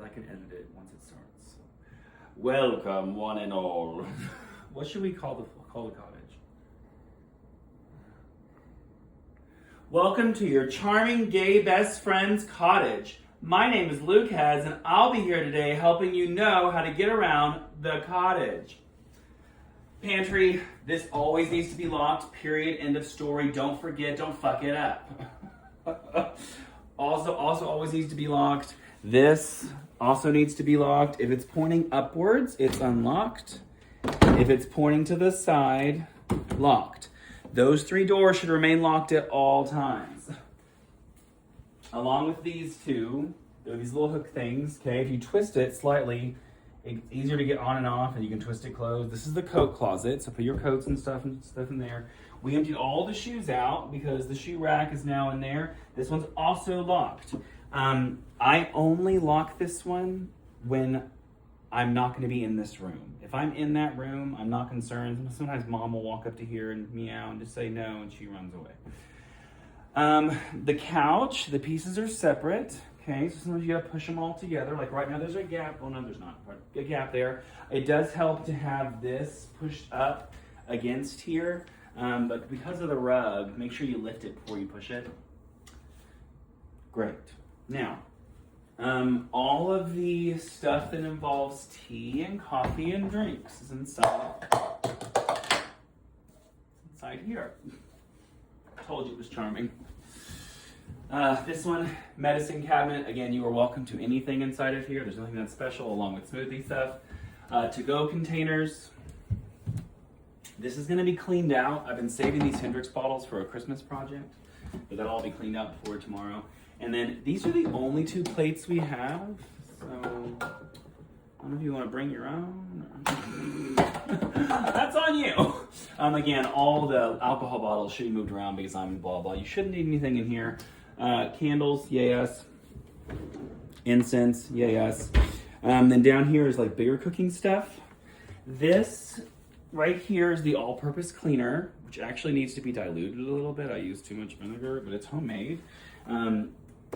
I can edit it once it starts. Welcome, one and all. What should we call the cottage? Welcome to your charming gay best friend's cottage. My name is Lucas, and I'll be here today helping you know how to get around the cottage. Pantry, this always needs to be locked, period, end of story. Don't forget, don't fuck it up. Also always needs to be locked. This also needs to be locked. If it's pointing upwards, it's unlocked. If it's pointing to the side, locked. Those 3 doors should remain locked at all times. Along with these two, there are these little hook things, okay? If you twist it slightly, it's easier to get on and off, and you can twist it closed. This is the coat closet, so put your coats and stuff in there. We emptied all the shoes out because the shoe rack is now in there. This one's also locked. I only lock this one when I'm not going to be in this room. If I'm in that room, I'm not concerned. Sometimes mom will walk up to here and meow and just say no, and she runs away. The couch, the pieces are separate. Okay, so sometimes you gotta push them all together. Like right now there's a gap. Oh no, there's not a gap there. It does help to have this pushed up against here. But because of the rug, make sure you lift it before you push it. Great. Now, all of the stuff that involves tea and coffee and drinks is inside here. I told you it was charming. This one, medicine cabinet. Again, you are welcome to anything inside of here. There's nothing that's special, along with smoothie stuff. To-go containers. This is going to be cleaned out. I've been saving these Hendrix bottles for a Christmas project, but that'll all be cleaned out before tomorrow. And then these are the only 2 plates we have. So I don't know if you want to bring your own. That's on you. Again, all the alcohol bottles should be moved around because I'm blah blah. You shouldn't need anything in here. Candles, yes. Incense, yes. Then down here is like bigger cooking stuff. This right here is the all-purpose cleaner, which actually needs to be diluted a little bit. I use too much vinegar, but it's homemade.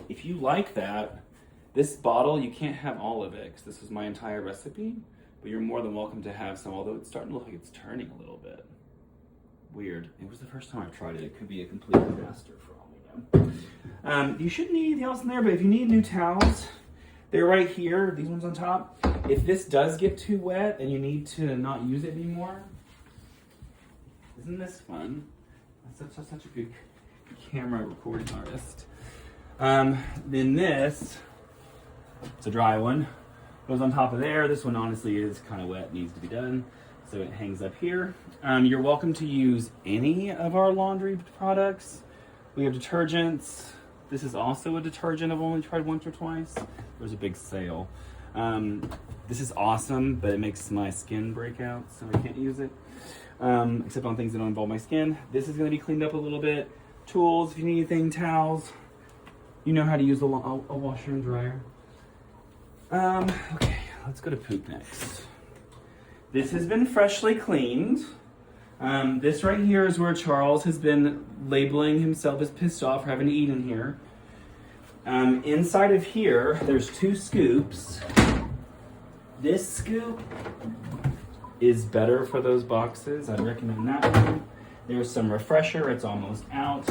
If you like that, this bottle, you can't have all of it because this is my entire recipe, but you're more than welcome to have some, although it's starting to look like it's turning a little bit. Weird. It was the first time I've tried it. It could be a complete disaster for all we know. You shouldn't need anything else in there, but if you need new towels, they're right here, these ones on top. If this does get too wet and you need to not use it anymore, isn't this fun? That's such a good camera recording artist. Then this, it's a dry one, goes on top of there. This one honestly is kind of wet, needs to be done. So it hangs up here. You're welcome to use any of our laundry products. We have detergents. This is also a detergent I've only tried once or twice. There's a big sale. This is awesome, but it makes my skin break out, so I can't use it. Except on things that don't involve my skin. This is gonna be cleaned up a little bit. Tools, if you need anything, towels. You know how to use a washer and dryer. Okay, let's go to poop next. This has been freshly cleaned. This right here is where Charles has been labeling himself as pissed off for having to eat in here. Inside of here, there's 2 scoops. This scoop is better for those boxes. I'd recommend that one. There's some refresher, it's almost out.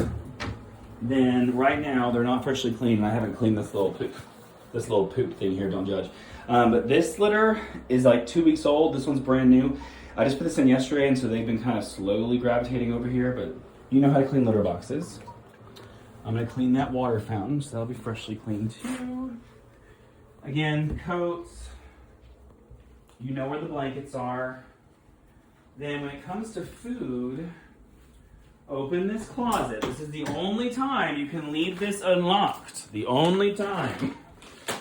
Then right now, they're not freshly cleaned. I haven't cleaned this little poop thing here, don't judge. But this litter is like 2 weeks old. This one's brand new. I just put this in yesterday, and so they've been kind of slowly gravitating over here, but you know how to clean litter boxes. I'm gonna clean that water fountain, so that'll be freshly cleaned too. Again, coats. You know where the blankets are. Then when it comes to food, open this closet. This is the only time you can leave this unlocked. The only time.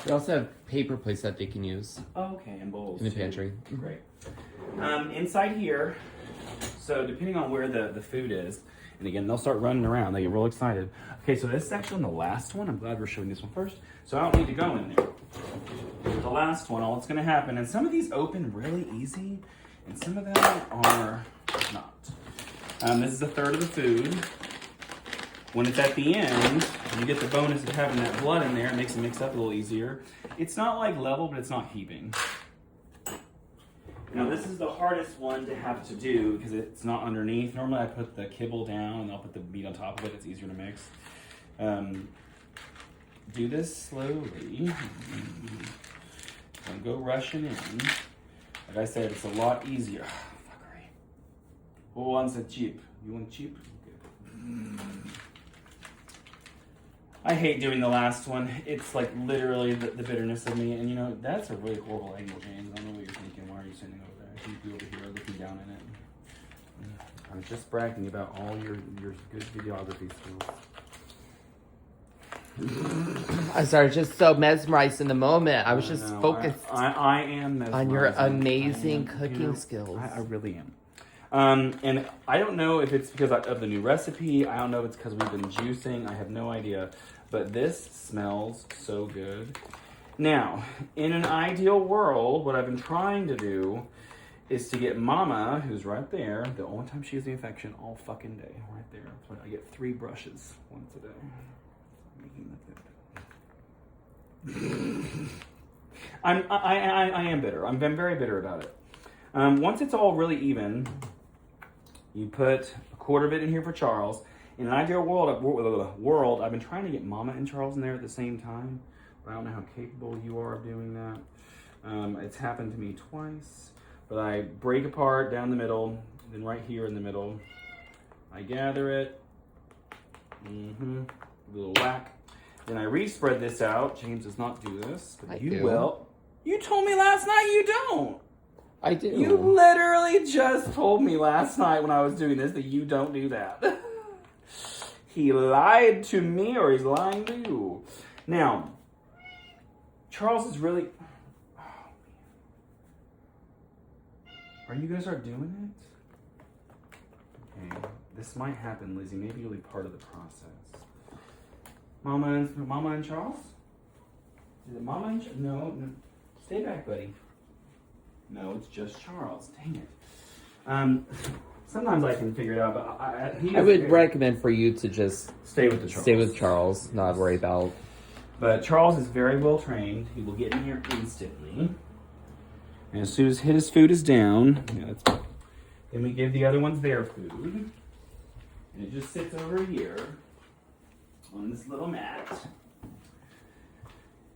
We also have paper plates that they can use. Okay, and bowls. In the pantry. Great. Inside here, so depending on where the food is, and again, they'll start running around. They get real excited. Okay, so this is actually on the last one. I'm glad we're showing this one first. So I don't need to go in there. The last one, all that's going to happen, and some of these open really easy, and some of them are not. This is a third of the food. when it's at the end, you get the bonus of having that blood in there. It makes it mix up a little easier. It's not like level, but it's not heaping. Now this is the hardest one to have to do because it's not underneath. Normally I put the kibble down and I'll put the meat on top of it. It's easier to mix. Do this slowly. Don't go rushing in. Like I said, it's a lot easier. Fuckery. Who wants a chip? You want chip? Good. I hate doing the last one. It's like literally the bitterness of me. And you know, that's a really horrible angle, James. I don't know what you're thinking. Why are you sitting over there? I should be over here looking down in it. I was just bragging about all your good videography skills. I started just so mesmerized in the moment. I was just focused I am mesmerized on your amazing cooking skills. I really am. And I don't know if it's because of the new recipe. I don't know if it's because we've been juicing. I have no idea. But this smells so good. Now, in an ideal world, what I've been trying to do is to get Mama, who's right there, the only time she has the infection all fucking day, right there. So I get 3 brushes once a day. I am bitter. I'm very bitter about it. Once it's all really even, you put a quarter of it in here for Charles. In an ideal world, I've been trying to get Mama and Charles in there at the same time, but I don't know how capable you are of doing that. It's happened to me twice, but I break apart down the middle, then right here in the middle, I gather it. A little whack. Then I re-spread this out. James does not do this, but you will. You told me last night you don't. I do. You literally just told me last night when I was doing this that you don't do that. He lied to me or he's lying to you. Now, Charles is really... Are you going to start doing it? Okay. This might happen, Lizzie. Maybe you'll be part of the process. Mama and Charles? Is it Mama and Charles? No. Stay back, buddy. No, it's just Charles. Dang it. Sometimes I can figure it out, but I would recommend for you to just stay with Charles. Stay with Charles, not worry about. But Charles is very well trained. He will get in here instantly. And as soon as his food is down, then we give the other ones their food. And it just sits over here on this little mat.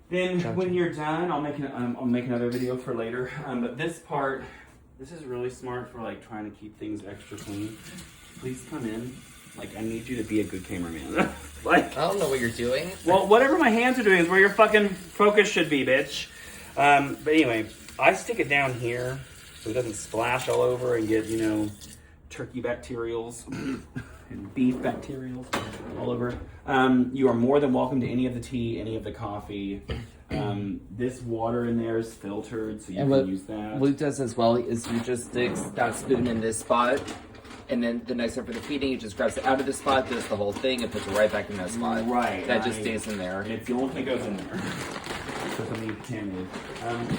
Then when you're done, I'll make another video for later. But this part, this is really smart for like trying to keep things extra clean. Please come in. Like I need you to be a good cameraman. Like I don't know what you're doing. Well, whatever my hands are doing is where your fucking focus should be, bitch. But anyway, I stick it down here so it doesn't splash all over and get, turkey bacterials and beef bacterials all over. You are more than welcome to any of the tea, any of the coffee. This water in there is filtered, so you can use that. Luke does as well is he just sticks that spoon in this spot, and then the next time for the feeding, he just grabs it out of this spot, does the whole thing, and puts it right back in that spot. Right. That just stays in there. And it's the only thing that goes in there. So something contaminated.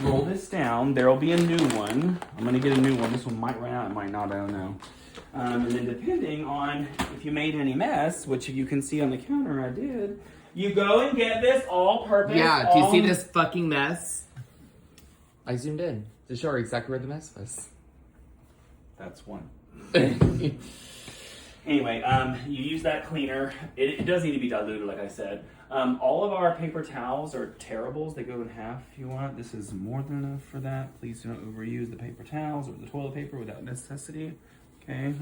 Roll this down. There will be a new one. I'm going to get a new one. This one might run out. It might not. I don't know. And then depending on if you made any mess, which you can see on the counter I did, you go and get this all-purpose. Yeah, do you see this fucking mess? I zoomed in to show her exactly where the mess was. That's one. Anyway, you use that cleaner. It does need to be diluted, like I said. All of our paper towels are terribles. They go in half if you want. This is more than enough for that. Please do not overuse the paper towels or the toilet paper without necessity. Okay?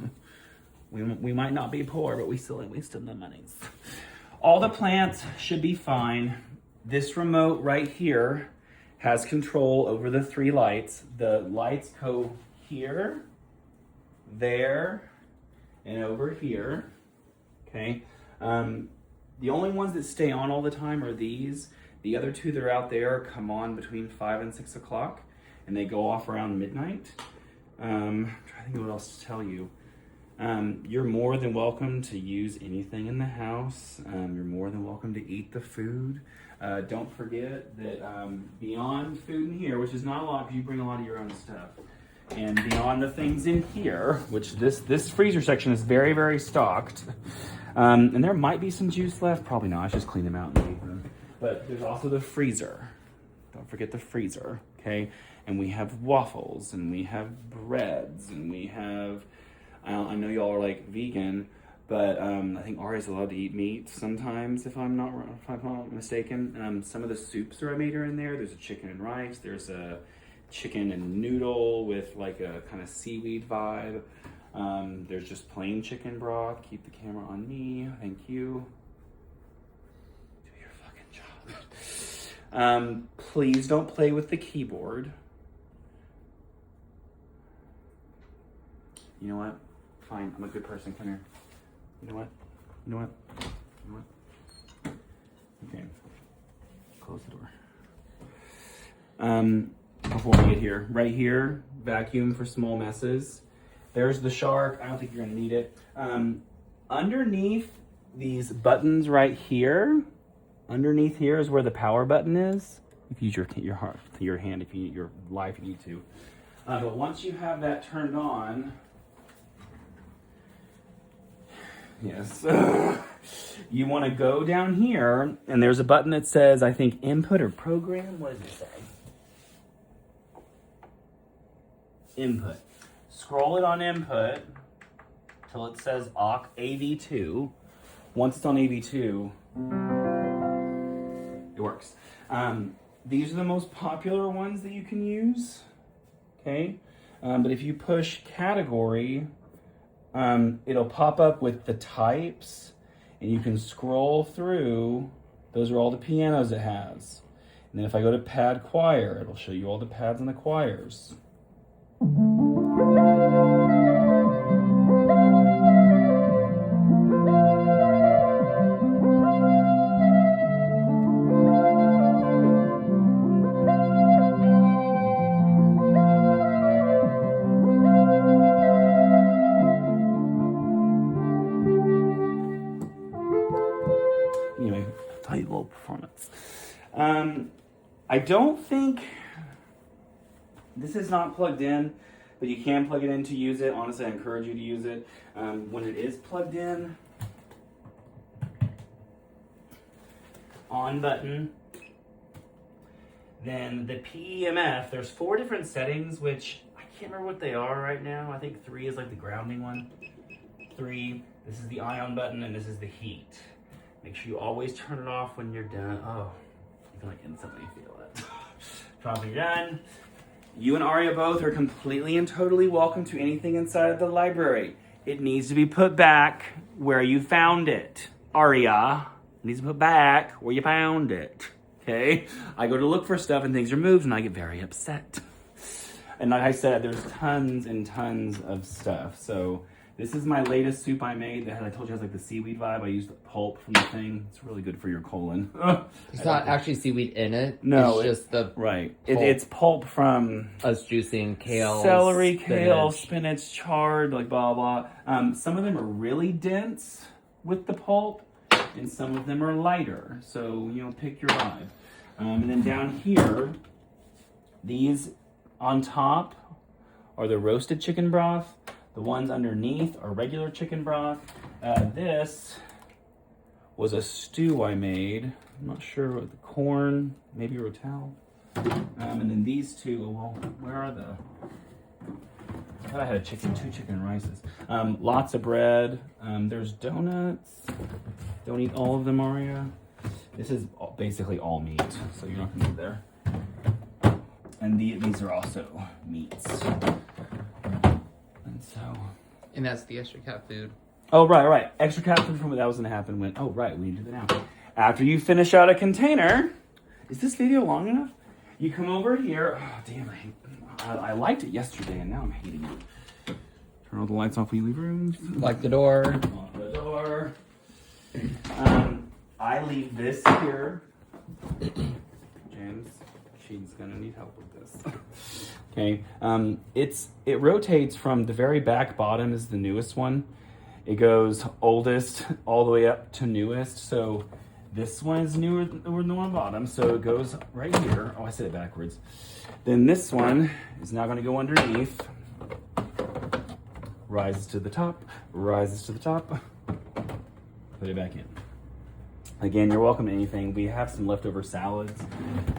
We might not be poor, but we still wasted the monies. All the plants should be fine. This remote right here has control over the 3 lights. The lights go here, there, and over here. Okay? The only ones that stay on all the time are these. The other 2 that are out there come on between 5 and 6 o'clock, and they go off around midnight. I'm trying to think of what else to tell you. You're more than welcome to use anything in the house. You're more than welcome to eat the food. Don't forget that beyond food in here, which is not a lot because you bring a lot of your own stuff, And beyond the things in here, which this freezer section is very, very stocked. And there might be some juice left. Probably not. I just clean them out and leave them. But there's also the freezer. Don't forget the freezer, okay? And we have waffles, and we have breads, and we have... I know y'all are like vegan, but I think Ari's allowed to eat meat sometimes, if I'm not mistaken. Some of the soups that I made are in there. There's a chicken and rice. There's a chicken and noodle with like a kind of seaweed vibe. There's just plain chicken broth. Keep the camera on me. Thank you. Do your fucking job. Please don't play with the keyboard. You know what? Fine. I'm a good person. Come here. You know what? You know what? You know what? Okay. Close the door. Before we get here, right here, vacuum for small messes. There's the shark. I don't think you're gonna need it. Underneath these buttons right here, underneath here is where the power button is. You can use your hand if you need your life, you need to. But once you have that turned on, yes, you want to go down here, and there's a button that says, I think, input or program. What does it say? Input. Scroll it on input till it says AV2. Once it's on AV2, it works. These are the most popular ones that you can use. Okay, but if you push category, it'll pop up with the types, and you can scroll through. Those are all the pianos it has. And then if I go to pad choir, it'll show you all the pads and the choirs. Anyway, tight little performance. I don't think this is not plugged in, but you can plug it in to use it. Honestly, I encourage you to use it. When it is plugged in, on button, then the PEMF, there's 4 different settings, which I can't remember what they are right now. I think 3 is like the grounding one. 3, this is the ion button, and this is the heat. Make sure you always turn it off when you're done. Oh, you can like instantly feel it. Turn off when you're done. You and Aria both are completely and totally welcome to anything inside of the library. It needs to be put back where you found it. Aria, it needs to be put back where you found it. Okay? I go to look for stuff and things are moved and I get very upset. And like I said, there's tons and tons of stuff. So this is my latest soup I made that I told you has like the seaweed vibe. I used the pulp from the thing. It's really good for your colon. It's not actually seaweed in it. No, it's just the right. It's pulp from us juicing kale, celery, kale, spinach, chard, like blah blah. Some of them are really dense with the pulp, and some of them are lighter. So pick your vibe. And then down here, these on top are the roasted chicken broth. The ones underneath are regular chicken broth. This was a stew I made. I'm not sure what the corn, maybe rotel. And then these two, well, where are the? I thought I had 2 chicken rices. Lots of bread. There's donuts. Don't eat all of them, Aria. This is basically all meat, so you're not gonna eat there. And these are also meats. And that's the extra cat food. Oh, right. Extra cat food from what that was going to happen when... Oh, right. We need to do that now. After you finish out a container... Is this video long enough? You come over here... Oh, damn. I liked it yesterday, and now I'm hating it. Turn all the lights off when you leave rooms. Lock the door. Lock the door. I leave this here. James, she's going to need help with this. Okay, it rotates from the very back bottom is the newest one. It goes oldest all the way up to newest. So This one is newer than the one on bottom, so it goes right here. Oh, I said it backwards. Then this one is now going to go underneath. Rises to the top, rises to the top. Put it back in. Again, you're welcome to anything. We have some leftover salads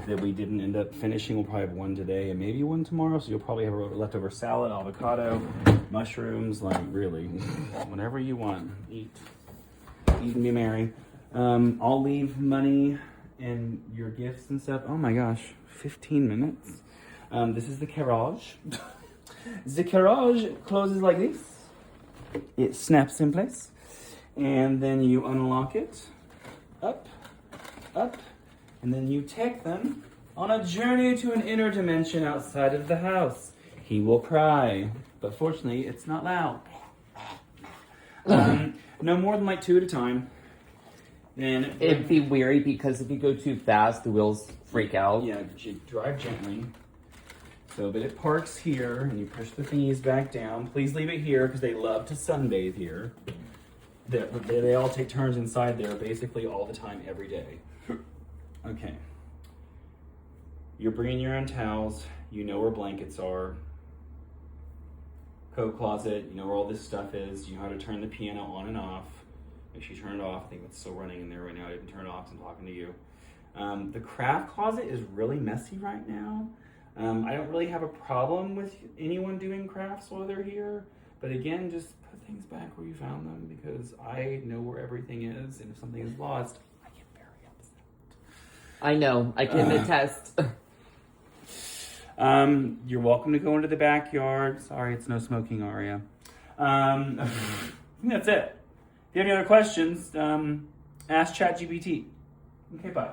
that we didn't end up finishing. We'll probably have one today and maybe one tomorrow. So you'll probably have a leftover salad, avocado, mushrooms, like really, whatever you want. Eat and be merry. I'll leave money and your gifts and stuff. Oh my gosh, 15 minutes. This is the garage. The garage closes like this. It snaps in place. And then you unlock it. Up, and then you take them on a journey to an inner dimension outside of the house. He will cry, but fortunately, it's not loud. No more than like 2 at a time. Then It'd be weary because if you go too fast, the wheels freak out. Yeah, you drive gently. So, but it parks here, and you push the thingies back down. Please leave it here because they love to sunbathe here. They all take turns inside there basically all the time, every day. Okay. You're bringing your own towels. You know where blankets are. Coat closet. You know where all this stuff is. You know how to turn the piano on and off. Make sure you turn it off. I think it's still running in there right now. I didn't turn it off because I'm talking to you. The craft closet is really messy right now. I don't really have a problem with anyone doing crafts while they're here. But again, just put things back where you found them because I know where everything is, and if something is lost, I get very upset. I know. I can attest. You're welcome to go into the backyard. Sorry, it's no smoking, Aria. I think that's it. If you have any other questions, ask ChatGPT. Okay, bye.